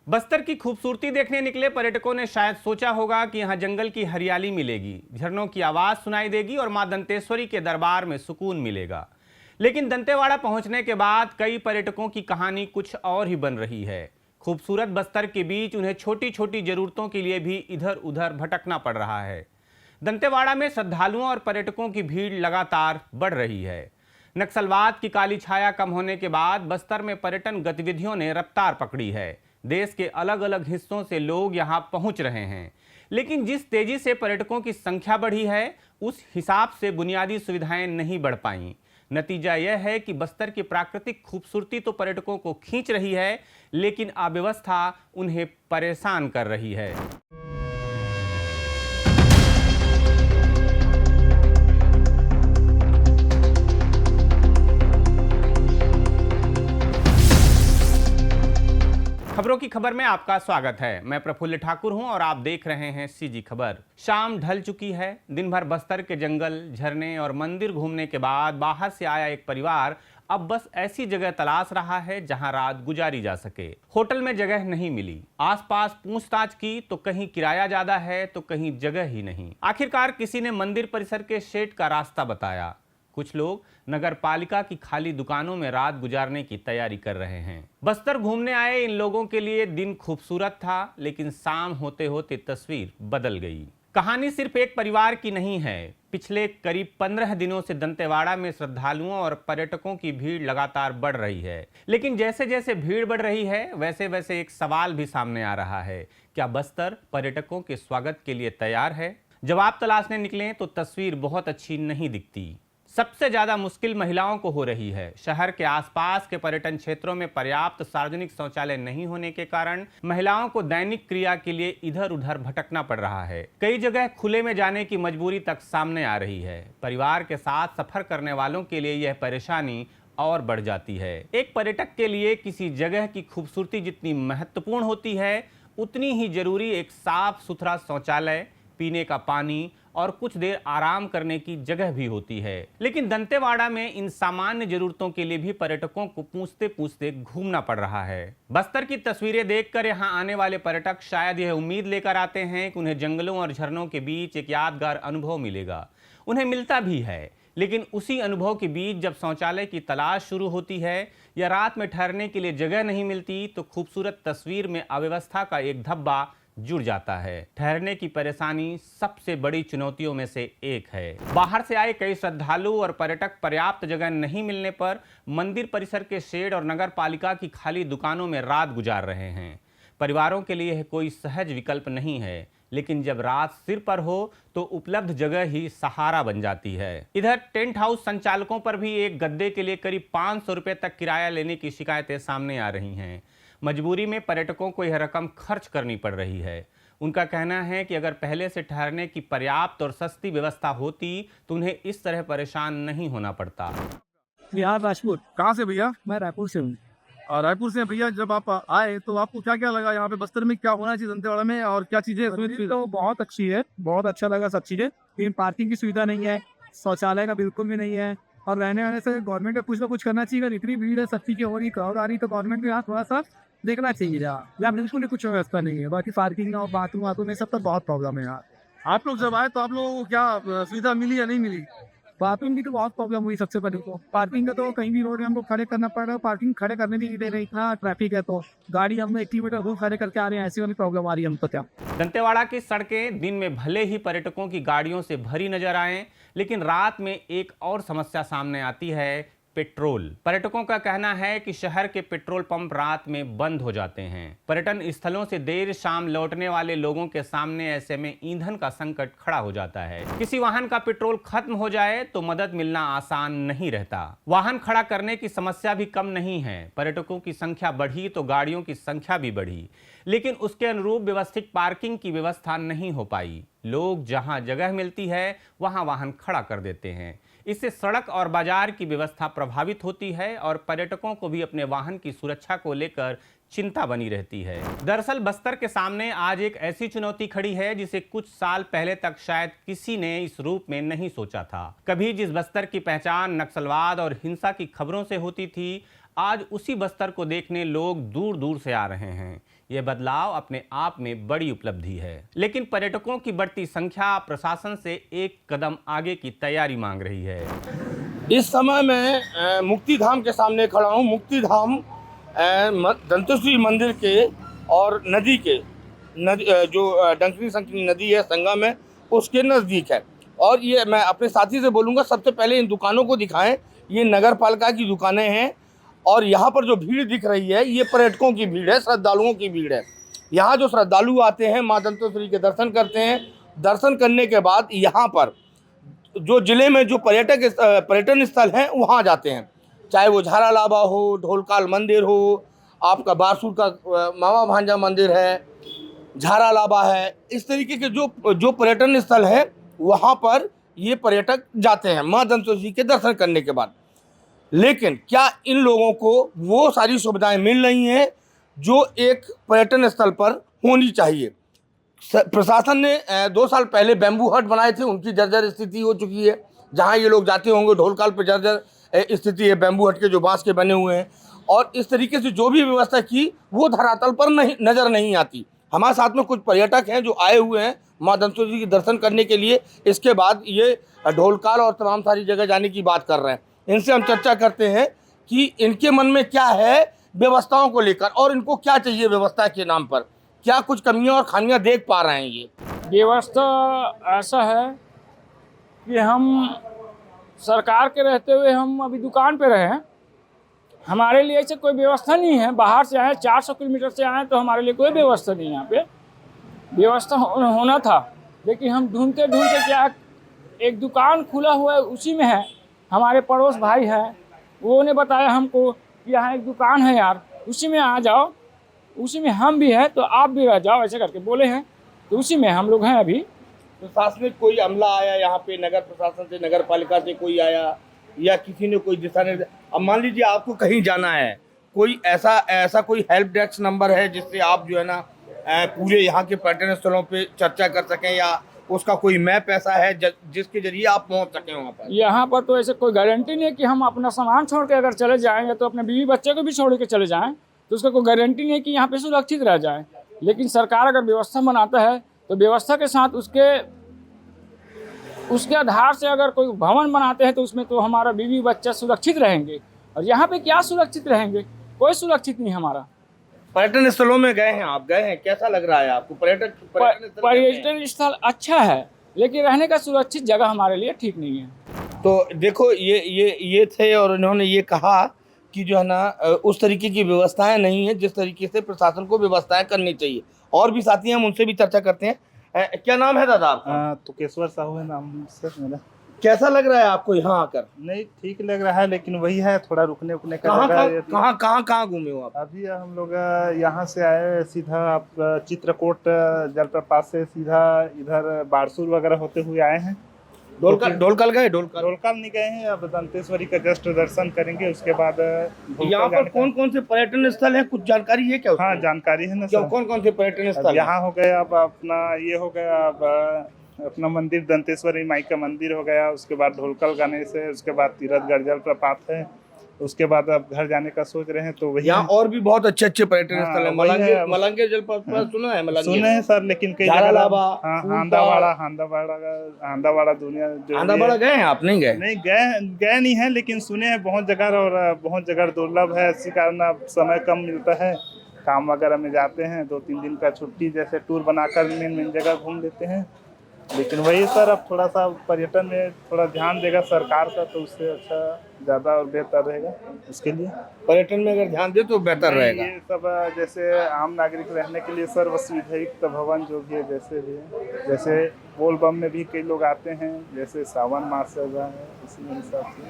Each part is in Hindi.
बस्तर की खूबसूरती देखने निकले पर्यटकों ने शायद सोचा होगा कि यहाँ जंगल की हरियाली मिलेगी, झरनों की आवाज सुनाई देगी और मां दंतेश्वरी के दरबार में सुकून मिलेगा। लेकिन दंतेवाड़ा पहुंचने के बाद कई पर्यटकों की कहानी कुछ और ही बन रही है। खूबसूरत बस्तर के बीच उन्हें छोटी छोटी जरूरतों के लिए भी इधर उधर भटकना पड़ रहा है। दंतेवाड़ा में श्रद्धालुओं और पर्यटकों की भीड़ लगातार बढ़ रही है। नक्सलवाद की काली छाया कम होने के बाद बस्तर में पर्यटन गतिविधियों ने रफ्तार पकड़ी है। देश के अलग अलग हिस्सों से लोग यहां पहुंच रहे हैं, लेकिन जिस तेजी से पर्यटकों की संख्या बढ़ी है उस हिसाब से बुनियादी सुविधाएं नहीं बढ़ पाई। नतीजा यह है कि बस्तर की प्राकृतिक खूबसूरती तो पर्यटकों को खींच रही है, लेकिन अव्यवस्था उन्हें परेशान कर रही है। खबरों की खबर में आपका स्वागत है। मैं प्रफुल्ल ठाकुर हूं और आप देख रहे हैं सीजी खबर। शाम ढल चुकी है। दिन भर बस्तर के जंगल, झरने और मंदिर घूमने के बाद बाहर से आया एक परिवार अब बस ऐसी जगह तलाश रहा है जहां रात गुजारी जा सके। होटल में जगह नहीं मिली। आसपास पूछताछ की तो कहीं किराया ज्यादा है तो कहीं जगह ही नहीं। आखिरकार किसी ने मंदिर परिसर के शेड का रास्ता बताया। कुछ लोग नगर पालिका की खाली दुकानों में रात गुजारने की तैयारी कर रहे हैं। बस्तर घूमने आए इन लोगों के लिए दिन खूबसूरत था, लेकिन शाम होते होते तस्वीर बदल गई। कहानी सिर्फ एक परिवार की नहीं है। पिछले करीब 15 दिनों से दंतेवाड़ा में श्रद्धालुओं और पर्यटकों की भीड़ लगातार बढ़ रही है। लेकिन जैसे जैसे भीड़ बढ़ रही है वैसे वैसे एक सवाल भी सामने आ रहा है, क्या बस्तर पर्यटकों के स्वागत के लिए तैयार है? जवाब तलाशने निकले तो तस्वीर बहुत अच्छी नहीं दिखती। सबसे ज्यादा मुश्किल महिलाओं को हो रही है। शहर के आसपास के पर्यटन क्षेत्रों में पर्याप्त सार्वजनिक शौचालय नहीं होने के कारण महिलाओं को दैनिक क्रिया के लिए इधर उधर भटकना पड़ रहा है। कई जगह खुले में जाने की मजबूरी तक सामने आ रही है। परिवार के साथ सफर करने वालों के लिए यह परेशानी और बढ़ जाती है। एक पर्यटक के लिए किसी जगह की खूबसूरती जितनी महत्वपूर्ण होती है, उतनी ही जरूरी एक साफ सुथरा शौचालय, पीने का पानी और कुछ देर आराम करने की जगह भी होती है। लेकिन दंतेवाड़ा में इन सामान्य जरूरतों के लिए भी पर्यटकों को पूछते पूछते घूमना पड़ रहा है। बस्तर की तस्वीरें देखकर यहां आने वाले पर्यटक शायद यह उम्मीद लेकर आते हैं कि उन्हें जंगलों और झरनों के बीच एक यादगार अनुभव मिलेगा। उन्हें मिलता भी है, लेकिन उसी अनुभव के बीच जब शौचालय की तलाश शुरू होती है या रात में ठहरने के लिए जगह नहीं मिलती तो खूबसूरत तस्वीर में अव्यवस्था का एक धब्बा जुड़ जाता है। ठहरने की परेशानी सबसे बड़ी चुनौतियों में से एक है। बाहर से आए कई श्रद्धालु और पर्यटक पर्याप्त जगह नहीं मिलने पर मंदिर परिसर के शेड और नगर पालिका की खाली दुकानों में रात गुजार रहे हैं। परिवारों के लिए यह कोई सहज विकल्प नहीं है, लेकिन जब रात सिर पर हो तो उपलब्ध जगह ही सहारा बन जाती है। इधर टेंट हाउस संचालकों पर भी एक गद्दे के लिए करीब 500 रुपए तक किराया लेने की शिकायतें सामने आ रही हैं। मजबूरी में पर्यटकों को यह रकम खर्च करनी पड़ रही है। उनका कहना है कि अगर पहले से ठहरने की पर्याप्त और सस्ती व्यवस्था होती तो उन्हें इस तरह परेशान नहीं होना पड़ता। बिहार राजपूत। कहाँ से भैया? मैं रायपुर से हूँ। और रायपुर से भैया, जब आप आए तो आपको क्या क्या लगा यहाँ पे बस्तर में? क्या होना चाहिए दंतेवाड़ा में और क्या चीजें? सुविधा तो बहुत अच्छी है, बहुत अच्छा लगा सब चीजें, लेकिन पार्किंग की सुविधा नहीं है, शौचालय का बिल्कुल भी नहीं है। और रहने वाले से गवर्नमेंट को कुछ ना कुछ करना चाहिए। अगर इतनी भीड़ है, सस्ती की हो रही, क्राउड आ रही, तो गवर्नमेंट को यहाँ थोड़ा सा देखना चाहिए। यहाँ बिल्कुल भी कुछ व्यवस्था नहीं है। बाकी पार्किंग और बाथरूम वाथरूम में सब तो बहुत प्रॉब्लम है यार। आप लोग जब आए तो आप लोगों को क्या सुविधा मिली या नहीं मिली? पार्किंग की तो बहुत प्रॉब्लम हुई। सबसे पहले तो पार्किंग का तो कहीं भी रोड में हमको खड़े करना पड़ रहा है। पार्किंग खड़े करने भी नहीं दे रहे, इतना ट्रैफिक है। तो गाड़ी हम 1 किलोमीटर दूर खड़े करके आ रहे हैं, ऐसी वाली प्रॉब्लम आ रही है हमको। क्या दंतेवाड़ा की सड़कें दिन में भले ही पर्यटकों की गाड़ियों से भरी नजर आए, लेकिन रात में एक और समस्या सामने आती है, पेट्रोल। पर्यटकों का कहना है कि शहर के पेट्रोल पंप रात में बंद हो जाते हैं। पर्यटन स्थलों से देर शाम लौटने वाले लोगों के सामने ऐसे में ईंधन का संकट खड़ा हो जाता है। किसी वाहन का पेट्रोल खत्म हो जाए तो मदद मिलना आसान नहीं रहता। वाहन खड़ा करने की समस्या भी कम नहीं है। पर्यटकों की संख्या बढ़ी तो गाड़ियों की संख्या भी बढ़ी, लेकिन उसके अनुरूप व्यवस्थित पार्किंग की व्यवस्था नहीं हो पाई। लोग जहां जगह मिलती है वहां वाहन खड़ा कर देते हैं। इससे सड़क और बाजार की व्यवस्था प्रभावित होती है और पर्यटकों को भी अपने वाहन की सुरक्षा को लेकर चिंता बनी रहती है। दरअसल बस्तर के सामने आज एक ऐसी चुनौती खड़ी है जिसे कुछ साल पहले तक शायद किसी ने इस रूप में नहीं सोचा था। कभी जिस बस्तर की पहचान नक्सलवाद और हिंसा की खबरों से होती थी, आज उसी बस्तर को देखने लोग दूर दूर से आ रहे हैं। ये बदलाव अपने आप में बड़ी उपलब्धि है, लेकिन पर्यटकों की बढ़ती संख्या प्रशासन से एक कदम आगे की तैयारी मांग रही है। इस समय मैं मुक्ति धाम के सामने खड़ा हूँ। मुक्ति धाम दंतेश्वरी मंदिर के और नदी के जो डंकनी संकनी नदी है संगम है उसके नज़दीक है। और ये मैं अपने साथी से बोलूँगा सबसे पहले इन दुकानों को दिखाएं। ये नगर पालिका की दुकानें हैं और यहाँ पर जो भीड़ दिख रही है ये पर्यटकों की भीड़ है, श्रद्धालुओं की भीड़ है। यहाँ जो श्रद्धालु आते हैं माँ दंतेश्वरी के दर्शन करते हैं। दर्शन करने के बाद यहाँ पर जो ज़िले में जो पर्यटन स्थल हैं वहाँ जाते हैं, चाहे वो झारालाबा हो, ढोलकाल मंदिर हो, आपका बारसूर का मामा भांजा मंदिर है, झारालाबा है। इस तरीके के जो पर्यटन स्थल है वहाँ पर ये पर्यटक जाते हैं माँ दंतेश्वरी के दर्शन करने के बाद। लेकिन क्या इन लोगों को वो सारी सुविधाएं मिल रही हैं जो एक पर्यटन स्थल पर होनी चाहिए? प्रशासन ने 2 साल पहले बैम्बू हट बनाए थे, उनकी जर्जर स्थिति हो चुकी है। जहाँ ये लोग जाते होंगे ढोलकाल पे जर्जर स्थिति है बैम्बू हट के जो बांस के बने हुए हैं। और इस तरीके से जो भी व्यवस्था की वो धरातल पर नज़र नहीं आती। हमारे साथ में कुछ पर्यटक हैं जो आए हुए हैं माँ दंतेश्वरी के दर्शन करने के लिए, इसके बाद ये ढोलकाल और तमाम सारी जगह जाने की बात कर रहे हैं। इनसे हम चर्चा करते हैं कि इनके मन में क्या है व्यवस्थाओं को लेकर और इनको क्या चाहिए व्यवस्था के नाम पर, क्या कुछ कमियां और खामियां देख पा रहे हैं। ये व्यवस्था ऐसा है कि हम सरकार के रहते हुए हम अभी दुकान पे रहे हैं, हमारे लिए ऐसे कोई व्यवस्था नहीं है। बाहर से आए 400 किलोमीटर से आए तो हमारे लिए कोई व्यवस्था नहीं है। यहाँ पे व्यवस्था होना था, लेकिन हम ढूंढते क्या एक दुकान खुला हुआ है उसी में है। हमारे पड़ोस भाई है वो ने बताया हमको कि यहाँ एक दुकान है यार, उसी में आ जाओ, उसी में हम भी हैं तो आप भी रह जाओ, ऐसे करके बोले हैं। तो उसी में हम लोग हैं अभी। प्रशासनिक कोई अमला आया यहाँ पे, नगर प्रशासन से, नगर पालिका से कोई आया या किसी ने कोई दिशा निर्देश? अब मान लीजिए आपको कहीं जाना है, कोई ऐसा कोई हेल्प डेस्क नंबर है जिससे आप जो है ना पूरे यहाँ के पर्यटन स्थलों पे चर्चा कर सकें, या उसका कोई मैप ऐसा है जिसके जरिए आप पहुँच सकें वहाँ पर? यहाँ पर तो ऐसे कोई गारंटी नहीं है कि हम अपना सामान छोड़ के अगर चले जाएँ या तो अपने बीवी बच्चे को भी छोड़ के चले जाएँ, तो उसका कोई गारंटी नहीं है कि यहाँ पे सुरक्षित रह जाए। लेकिन सरकार अगर व्यवस्था बनाता है तो व्यवस्था के साथ उसके आधार से अगर कोई भवन बनाते हैं तो उसमें तो हमारा बीवी बच्चा सुरक्षित रहेंगे। और यहाँ पे क्या सुरक्षित रहेंगे, कोई सुरक्षित नहीं हमारा। पर्यटन स्थलों में गए हैं आप, गए हैं, कैसा लग रहा है आपको? पर्यटन स्थल अच्छा है, लेकिन रहने का सुरक्षित जगह हमारे लिए ठीक नहीं है। तो देखो ये थे और इन्होंने ये कहा कि जो है ना उस तरीके की व्यवस्थाएं नहीं है जिस तरीके से प्रशासन को व्यवस्थाएं करनी चाहिए। और भी साथी हैं, हम उनसे भी चर्चा करते हैं। क्या नाम है दादा आपका? तुकेश्वर साहू है नाम सर मेरा। कैसा लग रहा है आपको यहाँ आकर? नहीं, ठीक लग रहा है, लेकिन वही है थोड़ा रुकने उकने का। कहाँ घूमे हो आप? अभी हम लोग यहाँ से आए सीधा आप चित्रकूट जलप्रपात से सीधा इधर बारसूर वगैरह होते हुए आए हैं। ढोलकाल गए? ढोलकाल नहीं गए हैं, अब दंतेश्वरी का जस्ट दर्शन करेंगे, उसके बाद यहाँ पर कौन से पर्यटन स्थल है, कुछ जानकारी है क्या? हाँ, जानकारी है ना सर। कौन से पर्यटन स्थल? यहाँ हो गया अब अपना ये हो गया अब अपना मंदिर दंतेश्वरी माई का मंदिर हो गया, उसके बाद ढोलकाल गणेश है, उसके बाद तीरथगढ़ जलप्रपात है, उसके बाद अब घर जाने का सोच रहे हैं। तो वही यहाँ और भी बहुत अच्छे पर्यटन स्थल है। मलंगे जलप्रपात सुना है? सुने हैं सर, लेकिन कई हांदावाड़ा दुनिया जो हांदावाड़ा गए हैं आप? नहीं गए? नहीं गए नहीं है, लेकिन सुने हैं बहुत जगह, और बहुत जगह दुर्लभ है, इसी कारण अब समय कम मिलता है, काम वगैरह में जाते हैं, 2-3 दिन का छुट्टी जैसे टूर बनाकर मेन जगह घूम लेते हैं। लेकिन वही सर, अब थोड़ा सा पर्यटन में थोड़ा ध्यान देगा सरकार का तो उससे अच्छा ज़्यादा और बेहतर रहेगा। इसके लिए पर्यटन में अगर ध्यान दे तो बेहतर रहेगा। ये सब जैसे आम नागरिक रहने के लिए सर्व सुविधायुक्त भवन जो भी है, जैसे बोल बम में भी कई लोग आते हैं, जैसे सावन मास चल रहा है, इसी हिसाब से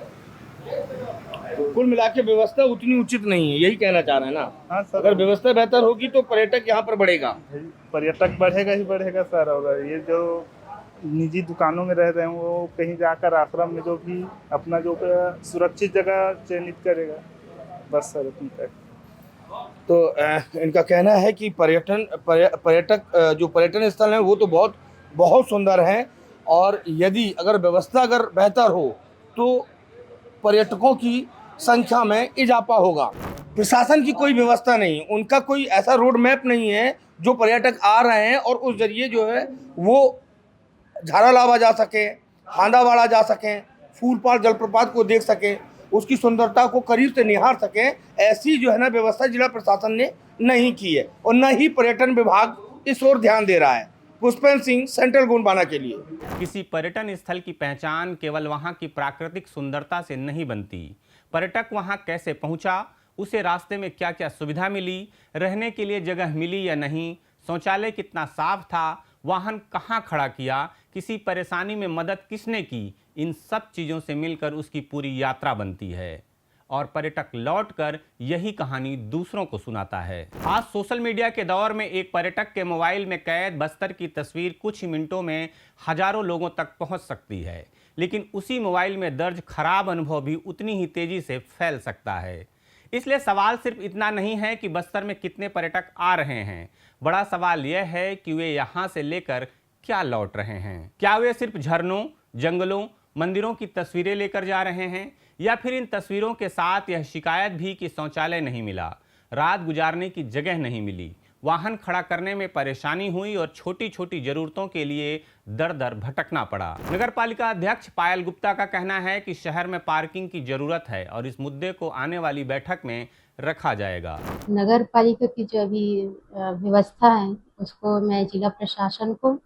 तो कुल मिला के व्यवस्था उतनी उचित नहीं है, यही कहना चाह रहे हैं ना? हाँ सर, अगर व्यवस्था बेहतर होगी तो पर्यटक यहाँ पर बढ़ेगा। पर्यटक बढ़ेगा ही बढ़ेगा सर। और ये जो निजी दुकानों में रह रहे हैं वो कहीं जाकर आश्रम में जो भी अपना जो सुरक्षित जगह चयनित करेगा, बस सर इतना। तो इनका कहना है कि पर्यटक जो पर्यटन स्थल हैं वो तो बहुत सुंदर हैं, और यदि अगर व्यवस्था बेहतर हो तो पर्यटकों की संख्या में इजाफा होगा। प्रशासन की कोई व्यवस्था नहीं, उनका कोई ऐसा रोड मैप नहीं है जो पर्यटक आ रहे हैं और उस जरिए जो है वो झारालावा जा सकें, हांदावाड़ा जा सकें, फूलपाल जलप्रपात को देख सकें, उसकी सुंदरता को करीब से निहार सकें, ऐसी जो है ना व्यवस्था जिला प्रशासन ने नहीं की है और न ही पर्यटन विभाग इस ओर ध्यान दे रहा है। पुष्पेंद्र सिंह, सेंट्रल गोंडवाना के लिए। किसी पर्यटन स्थल की पहचान केवल वहां की प्राकृतिक सुंदरता से नहीं बनती। पर्यटक वहां कैसे पहुंचा, उसे रास्ते में क्या क्या सुविधा मिली, रहने के लिए जगह मिली या नहीं, शौचालय कितना साफ था, वाहन कहाँ खड़ा किया, किसी परेशानी में मदद किसने की, इन सब चीज़ों से मिलकर उसकी पूरी यात्रा बनती है और पर्यटक लौटकर यही कहानी दूसरों को सुनाता है। आज सोशल मीडिया के दौर में एक पर्यटक के मोबाइल में कैद बस्तर की तस्वीर कुछ ही मिनटों में हजारों लोगों तक पहुंच सकती है, लेकिन उसी मोबाइल में दर्ज खराब अनुभव भी उतनी ही तेजी से फैल सकता है। इसलिए सवाल सिर्फ इतना नहीं है कि बस्तर में कितने पर्यटक आ रहे हैं, बड़ा सवाल यह है कि वे यहाँ से लेकर क्या लौट रहे हैं। क्या वे सिर्फ झरनों, जंगलों, मंदिरों की तस्वीरें लेकर जा रहे हैं, या फिर इन तस्वीरों के साथ यह शिकायत भी कि शौचालय नहीं मिला, रात गुजारने की जगह नहीं मिली, वाहन खड़ा करने में परेशानी हुई और छोटी छोटी जरूरतों के लिए दर दर भटकना पड़ा। नगर पालिका अध्यक्ष पायल गुप्ता का कहना है कि शहर में पार्किंग की जरूरत है और इस मुद्दे को आने वाली बैठक में रखा जाएगा। नगर पालिका की जो अभी व्यवस्था है उसको मैं जिला प्रशासन को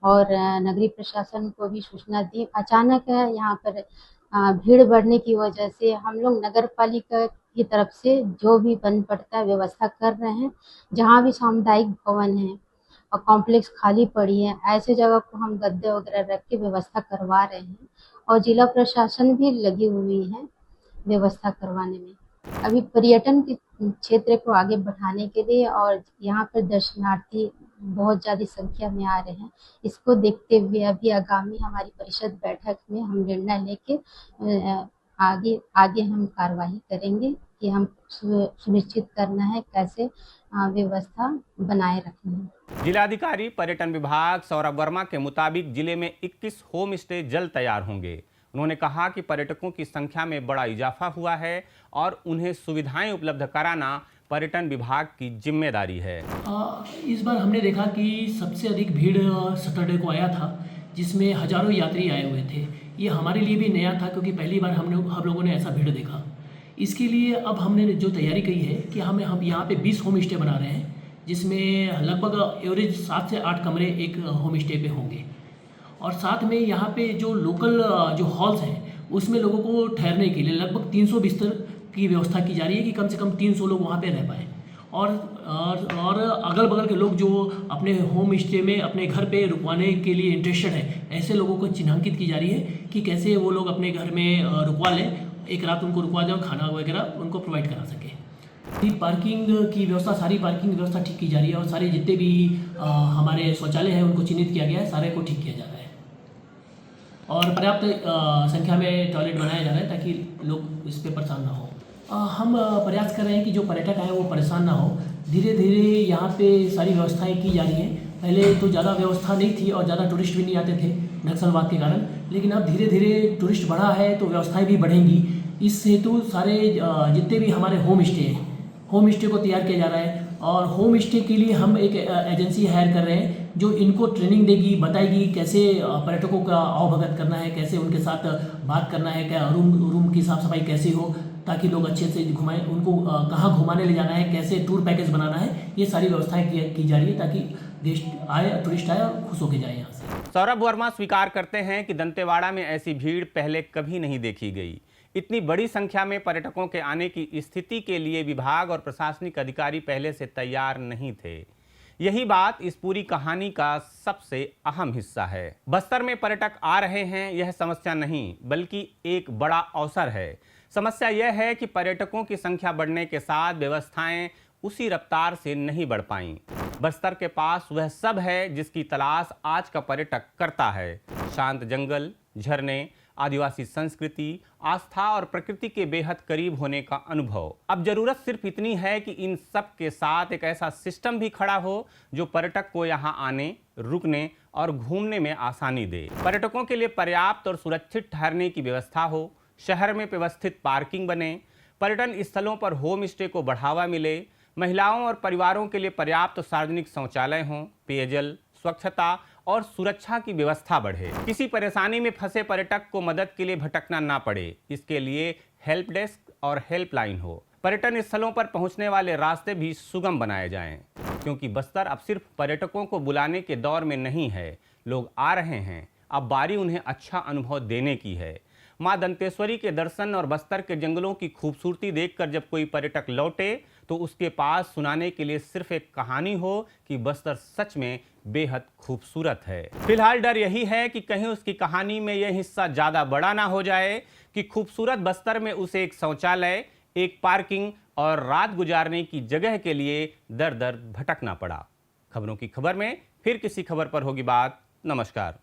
और नगरीय प्रशासन को भी सूचना दी। अचानक यहाँ पर भीड़ बढ़ने की वजह से हम लोग नगर पालिका की तरफ से जो भी बन पड़ता है व्यवस्था कर रहे हैं। जहाँ भी सामुदायिक भवन है और कॉम्प्लेक्स खाली पड़ी है, ऐसे जगह को हम गद्दे वगैरह रख के व्यवस्था करवा रहे हैं और जिला प्रशासन भी लगी हुई है व्यवस्था करवाने में। अभी पर्यटन के क्षेत्र को आगे बढ़ाने के लिए और यहाँ पर दर्शनार्थी बहुत ज़्यादा संख्या में आ रहे हैं, इसको देखते हुए अभी आगामी हमारी परिषद बैठक में हम निर्णय लेके आगे हम कार्रवाई करेंगे कि हम सुनिश्चित करना है कैसे व्यवस्था बनाए रखनी है। जिलाधिकारी पर्यटन विभाग सौरभ वर्मा के मुताबिक जिले में 21 होम स्टे जल्द तैयार होंगे। उन्होंने कहा कि पर्यटकों की संख्या में बड़ा इजाफा हुआ है और उन्हें सुविधाएं उपलब्ध कराना पर्यटन विभाग की जिम्मेदारी है। इस बार हमने देखा कि सबसे अधिक भीड़ सैटरडे को आया था, जिसमें हजारों यात्री आए हुए थे। ये हमारे लिए भी नया था क्योंकि पहली बार हम लोगों ने ऐसा भीड़ देखा। इसके लिए अब हमने जो तैयारी की है कि हम यहाँ पे 20 होम स्टे बना रहे हैं, जिसमें लगभग एवरेज 7 से 8 कमरे एक होम स्टे पे होंगे और साथ में यहाँ पे जो लोकल जो हॉल्स हैं उसमें लोगों को ठहरने के लिए लगभग 300 बिस्तर की व्यवस्था की जा रही है कि कम से कम 300 लोग वहाँ पे रह पाएँ। और अगल बगल के लोग जो अपने होम स्टे में अपने घर पे रुकवाने के लिए इंटरेस्टेड हैं, ऐसे लोगों को चिन्हांकित की जा रही है कि कैसे वो लोग अपने घर में रुकवा लें, एक रात उनको रुकवा दें और खाना वगैरह उनको प्रोवाइड करा सकें। पार्किंग की व्यवस्था, सारी पार्किंग व्यवस्था ठीक की जा रही है और सारे जितने भी हमारे शौचालय हैं उनको चिन्हित किया गया है, सारे को ठीक किया जा रहा है और पर्याप्त संख्या में टॉयलेट बनाया जा रहा है ताकि लोग इस पर परेशान ना हो। हम प्रयास कर रहे हैं कि जो पर्यटक आए वो परेशान ना हो। धीरे धीरे यहाँ पे सारी व्यवस्थाएं की जा रही हैं। पहले तो ज़्यादा व्यवस्था नहीं थी और ज़्यादा टूरिस्ट भी नहीं आते थे नक्सलवाद के कारण, लेकिन अब धीरे धीरे टूरिस्ट बढ़ा है तो व्यवस्थाएं भी बढ़ेंगी। इस हेतु सारे जितने भी हमारे होम स्टे हैं, होम स्टे को तैयार किया जा रहा है और होम स्टे के लिए हम एक एजेंसी हायर कर रहे हैं जो इनको ट्रेनिंग देगी, बताएगी कैसे पर्यटकों का आवभगत करना है, कैसे उनके साथ बात करना है, क्या रूम की साफ़ सफाई कैसे हो ताकि लोग अच्छे से घुमाएं, उनको कहाँ घुमाने ले जाना है, कैसे टूर पैकेज बनाना है, ये सारी व्यवस्थाएं की जा रही है ताकि गेस्ट आए, टूरिस्ट आए और खुश होकर जाए यहाँ से। सौरभ वर्मा स्वीकार करते हैं कि दंतेवाड़ा में ऐसी भीड़ पहले कभी नहीं देखी गई। इतनी बड़ी संख्या में पर्यटकों के आने की स्थिति के लिए विभाग और प्रशासनिक अधिकारी पहले से तैयार नहीं थे। यही बात इस पूरी कहानी का सबसे अहम हिस्सा है। बस्तर में पर्यटक आ रहे हैं यह समस्या नहीं बल्कि एक बड़ा अवसर है। समस्या यह है कि पर्यटकों की संख्या बढ़ने के साथ व्यवस्थाएं उसी रफ्तार से नहीं बढ़ पाईं। बस्तर के पास वह सब है जिसकी तलाश आज का पर्यटक करता है। शांत जंगल, झरने, आदिवासी संस्कृति, आस्था और प्रकृति के बेहद करीब होने का अनुभव। अब जरूरत सिर्फ इतनी है कि इन सब के साथ एक ऐसा सिस्टम भी खड़ा हो जो पर्यटक को यहाँ आने, रुकने और घूमने में आसानी दे। पर्यटकों के लिए पर्याप्त और सुरक्षित ठहरने की व्यवस्था हो, शहर में व्यवस्थित पार्किंग बने, पर्यटन स्थलों पर होम स्टे को बढ़ावा मिले, महिलाओं और परिवारों के लिए पर्याप्त सार्वजनिक शौचालय हों, पेयजल, स्वच्छता और सुरक्षा की व्यवस्था बढ़े। किसी परेशानी में फंसे पर्यटक को मदद के लिए भटकना ना पड़े, इसके लिए हेल्प डेस्क और हेल्पलाइन हो। पर्यटन स्थलों पर पहुंचने वाले रास्ते भी सुगम बनाए जाएं, क्योंकि बस्तर अब सिर्फ पर्यटकों को बुलाने के दौर में नहीं है। लोग आ रहे हैं, अब बारी उन्हें अच्छा अनुभव देने की है। मां दंतेश्वरी के दर्शन और बस्तर के जंगलों की खूबसूरती देखकर जब कोई पर्यटक लौटे तो उसके पास सुनाने के लिए सिर्फ एक कहानी हो कि बस्तर सच में बेहद खूबसूरत है। फिलहाल डर यही है कि कहीं उसकी कहानी में यह हिस्सा ज्यादा बड़ा ना हो जाए कि खूबसूरत बस्तर में उसे एक शौचालय, एक पार्किंग और रात गुजारने की जगह के लिए दर दर भटकना पड़ा। खबरों की खबर में फिर किसी खबर पर होगी बात। नमस्कार।